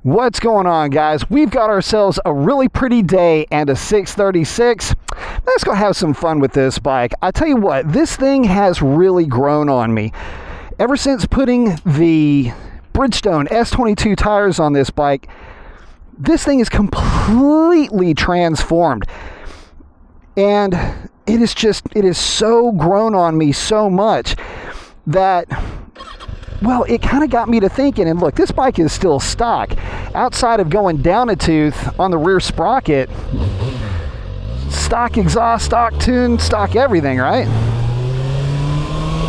What's going on, guys? We've got ourselves a really pretty day and a 636. Let's go have some fun with this bike. I tell you what, this thing has really grown on me. Ever since putting the Bridgestone S22 tires on this bike, this thing is completely transformed. And it is so grown on me so much that, well, it kind of got me to thinking, and look, this bike is still stock. Outside of going down a tooth on the rear sprocket, stock exhaust, stock tune, stock everything, right?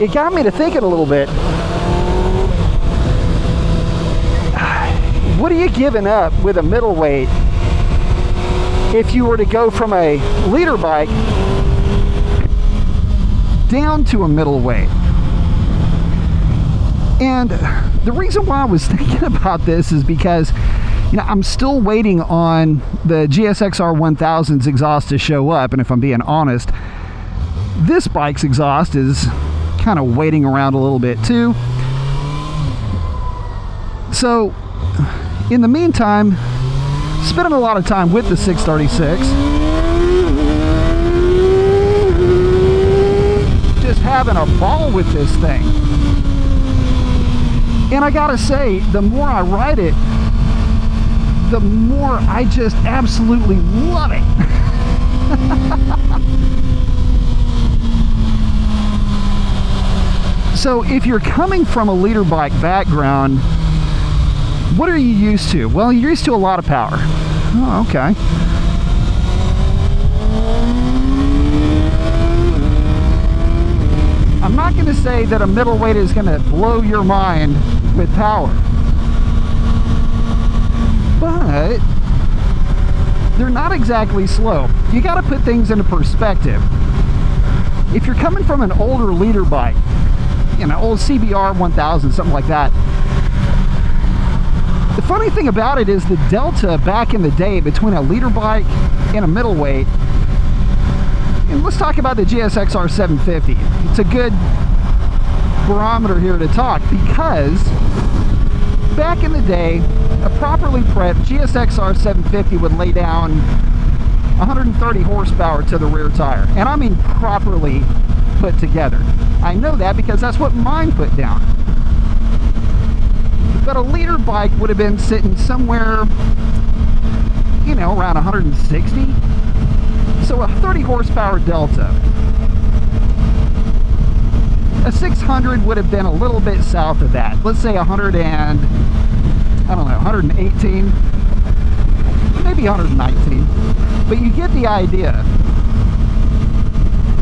It got me to thinking a little bit. What are you giving up with a middleweight if you were to go from a leader bike down to a middleweight? And the reason why I was thinking about this is because, you know, I'm still waiting on the ZX6R 1000's exhaust to show up. And if I'm being honest, this bike's exhaust is kind of waiting around a little bit too. So in the meantime, spending a lot of time with the 636, just having a ball with this thing. And I gotta say, the more I ride it, the more I just absolutely love it. So if you're coming from a leader bike background, what are you used to? Well, you're used to a lot of power. Oh, okay. I'm not going to say that a middleweight is going to blow your mind with power, but they're not exactly slow. You got to put things into perspective. If you're coming from an older leader bike, you know, old CBR 1000, something like that, the funny thing about it is the delta back in the day between a leader bike and a middleweight. And let's talk about the ZX6R 750. It's a good barometer here to talk, because back in the day, a properly prepped ZX6R 750 would lay down 130 horsepower to the rear tire. And I mean properly put together. I know that because that's what mine put down. But a leader bike would have been sitting somewhere, you know, around 160. So a 30 horsepower delta. A 600 would have been a little bit south of that. Let's say 118, maybe 119. But you get the idea.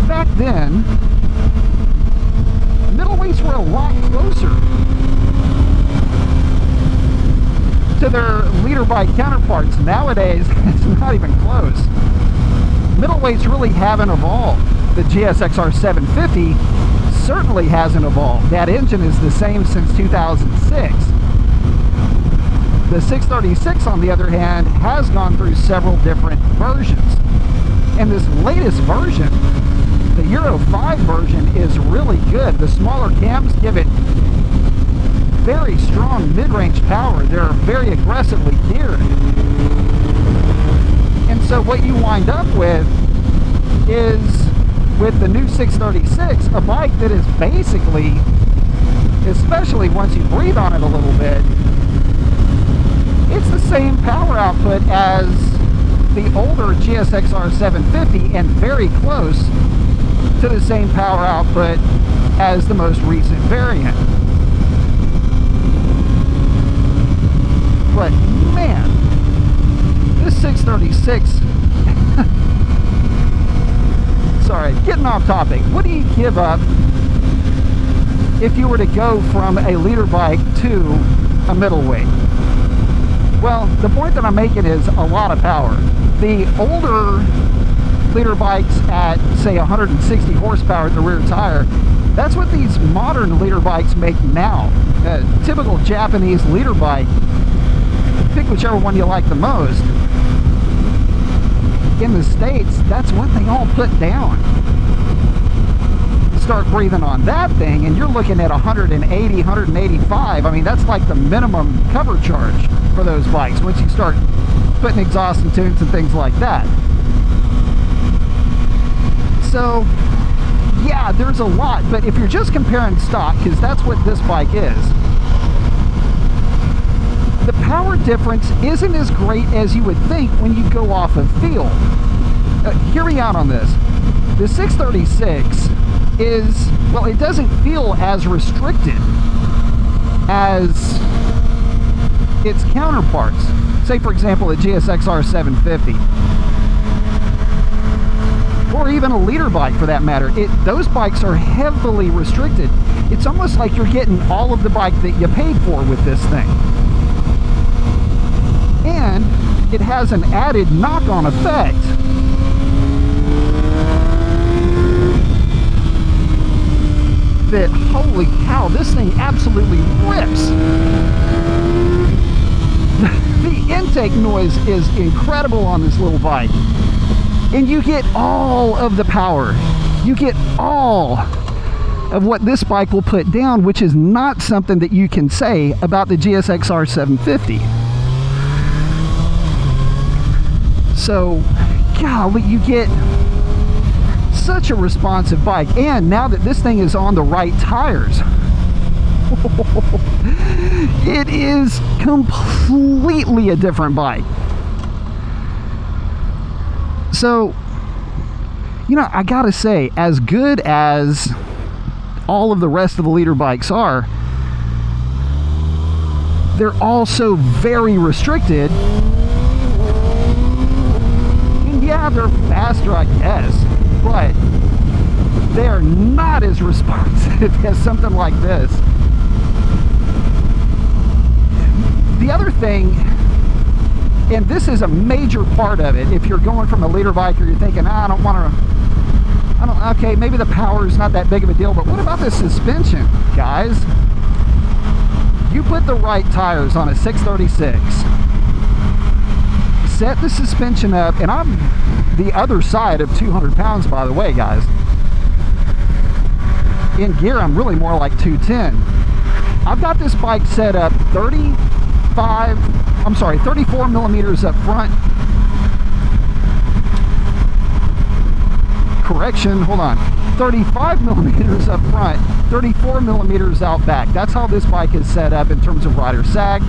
Back then, middleweights were a lot closer to their leader bike counterparts. Nowadays, it's not even close. Middleweights really haven't evolved. The ZX6R 750 certainly hasn't evolved. That engine is the same since 2006. The 636, on the other hand, has gone through several different versions. And this latest version, the Euro 5 version, is really good. The smaller cams give it very strong mid-range power. They're very aggressively geared. And so what you wind up with is, with the new 636, a bike that is basically, especially once you breathe on it a little bit, it's the same power output as the older ZX6R 750 and very close to the same power output as the most recent variant. But man, this 636, sorry, getting off topic. What do you give up if you were to go from a leader bike to a middleweight? Well, the point that I'm making is a lot of power. The older leader bikes at, say, 160 horsepower at the rear tire, that's what these modern leader bikes make now. A typical Japanese leader bike, pick whichever one you like the most. In the States, that's what they all put down. start breathing on that thing, and you're looking at 180, 185. I mean, that's like the minimum cover charge for those bikes once you start putting exhaust and tunes and things like that. So yeah, there's a lot, but if you're just comparing stock, because that's what this bike is, the power difference isn't as great as you would think when you go off of feel. Hear me out on this. The 636 is, well, it doesn't feel as restricted as its counterparts. Say, for example, the GSX-R 750. Or even a leader bike for that matter. Those bikes are heavily restricted. It's almost like you're getting all of the bike that you paid for with this thing. And it has an added knock-on effect. That, holy cow, this thing absolutely rips. The intake noise is incredible on this little bike. And you get all of the power. You get all of what this bike will put down, which is not something that you can say about the GSX-R 750. So, golly, you get such a responsive bike. And now that this thing is on the right tires, it is completely a different bike. So, you know, I gotta say, as good as all of the rest of the leader bikes are, they're also very restricted. And yeah, they're faster, I guess, but they're not as responsive as something like this. The other thing, and this is a major part of it, if you're going from a leader bike or you're thinking, I don't want to, okay, maybe the power is not that big of a deal, but what about the suspension, guys? You put the right tires on a 636, set the suspension up, and I'm the other side of 200 pounds, by the way, guys. In gear, I'm really more like 210. I've got this bike set up 34 millimeters up front. Correction, hold on. 35 millimeters up front, 34 millimeters out back. That's how this bike is set up in terms of rider sag.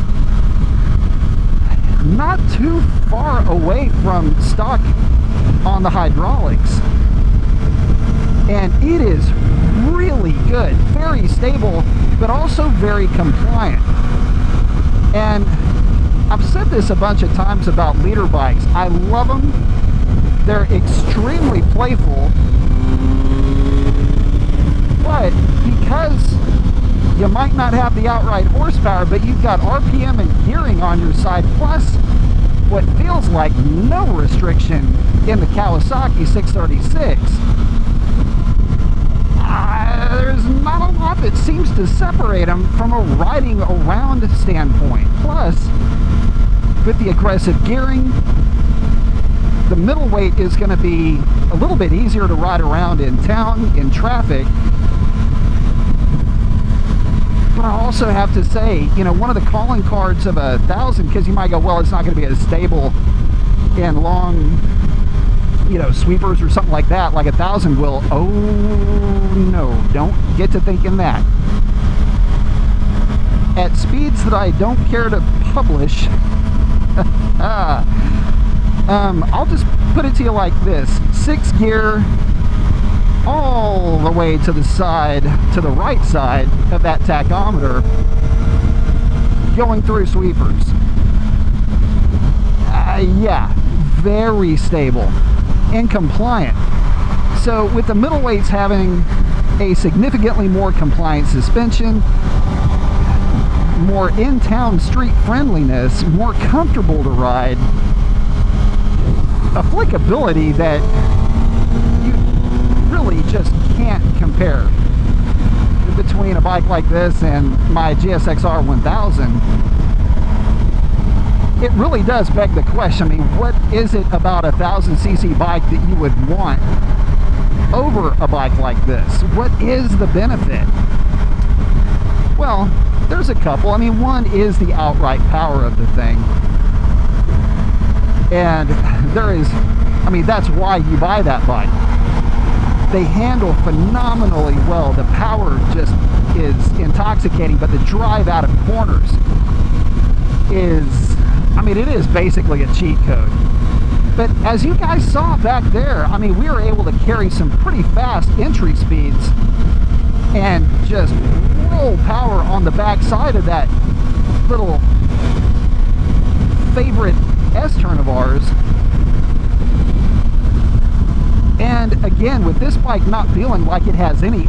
Not too far away from stock on the hydraulics. And it is really good, very stable, but also very compliant. And I've said this a bunch of times about leader bikes. I love them. They're extremely playful. But because you might not have the outright horsepower, but you've got RPM and gearing on your side, plus what feels like no restriction in the Kawasaki 636, there's not a lot that seems to separate them from a riding around standpoint. Plus, with the aggressive gearing, the middleweight is going to be a little bit easier to ride around in town, in traffic. But I also have to say, you know, one of the calling cards of 1,000, because you might go, well, it's not going to be as stable in long, you know, sweepers or something like that, like 1,000 will. Oh no, don't get to thinking that. At speeds that I don't care to publish, I'll just put it to you like this: 6 gear, all the way to the side, to the right side of that tachometer, going through sweepers. Yeah, very stable and compliant. So with the middleweights having a significantly more compliant suspension, more in-town street friendliness, more comfortable to ride, applicability that you really just can't compare between a bike like this and my GSX-R 1000. It really does beg the question. I mean, what is it about a 1,000cc bike that you would want over a bike like this? What is the benefit? Well, there's a couple. I mean, one is the outright power of the thing. And there is, I mean, that's why you buy that bike. They handle phenomenally well. The power just is intoxicating, but the drive out of corners is, I mean, it is basically a cheat code. But as you guys saw back there, I mean, we were able to carry some pretty fast entry speeds and just roll power on the back side of that little favorite S-turn of ours. And again, with this bike not feeling like it has any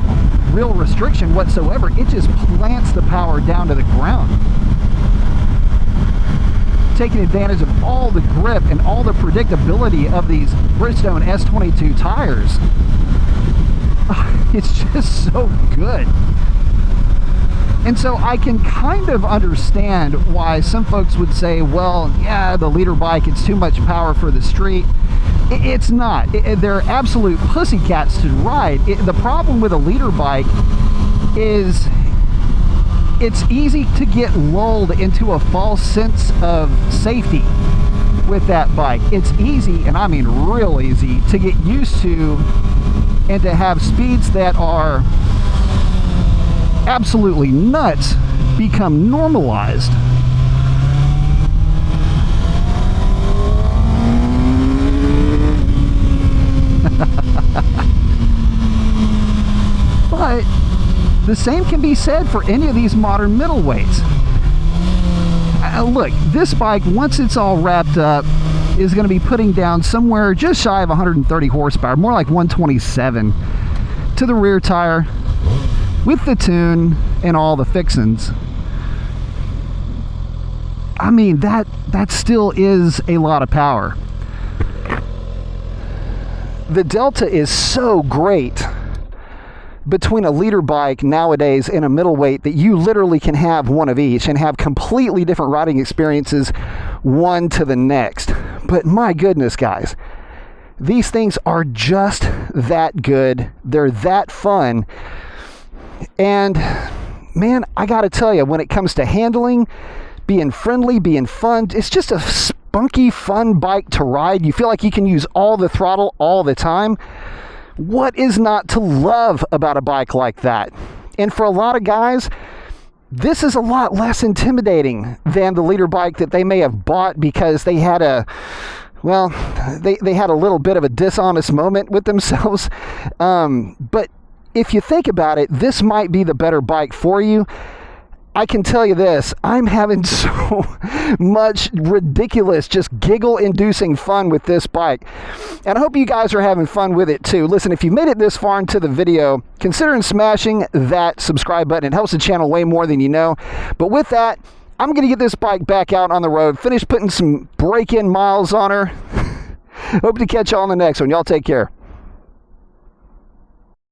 real restriction whatsoever, it just plants the power down to the ground, taking advantage of all the grip and all the predictability of these Bridgestone S22 tires. It's just so good. And so I can kind of understand why some folks would say, well, yeah, the leader bike, it's too much power for the street. It's not. They're absolute pussycats to ride. The problem with a leader bike is it's easy to get lulled into a false sense of safety with that bike. It's easy, and I mean real easy, to get used to and to have speeds that are absolutely nuts become normalized. But the same can be said for any of these modern middleweights. Look, this bike, once it's all wrapped up, is going to be putting down somewhere just shy of 130 horsepower, more like 127 to the rear tire, with the tune and all the fixins. I mean, that still is a lot of power. The delta is so great between a leader bike nowadays and a middleweight that you literally can have one of each and have completely different riding experiences one to the next. But my goodness, guys, these things are just that good. They're that fun. And man, I gotta tell you, when it comes to handling, being friendly, being fun, it's just a spunky, fun bike to ride. You feel like you can use all the throttle all the time. What is not to love about a bike like that? And for a lot of guys, this is a lot less intimidating than the leader bike that they may have bought because they had a, well, they had a little bit of a dishonest moment with themselves. But if you think about it, this might be the better bike for you. I can tell you this, I'm having so much ridiculous, just giggle-inducing fun with this bike. And I hope you guys are having fun with it too. Listen, if you made it this far into the video, consider smashing that subscribe button. It helps the channel way more than you know. But with that, I'm going to get this bike back out on the road, finish putting some break-in miles on her. Hope to catch y'all on the next one. Y'all take care.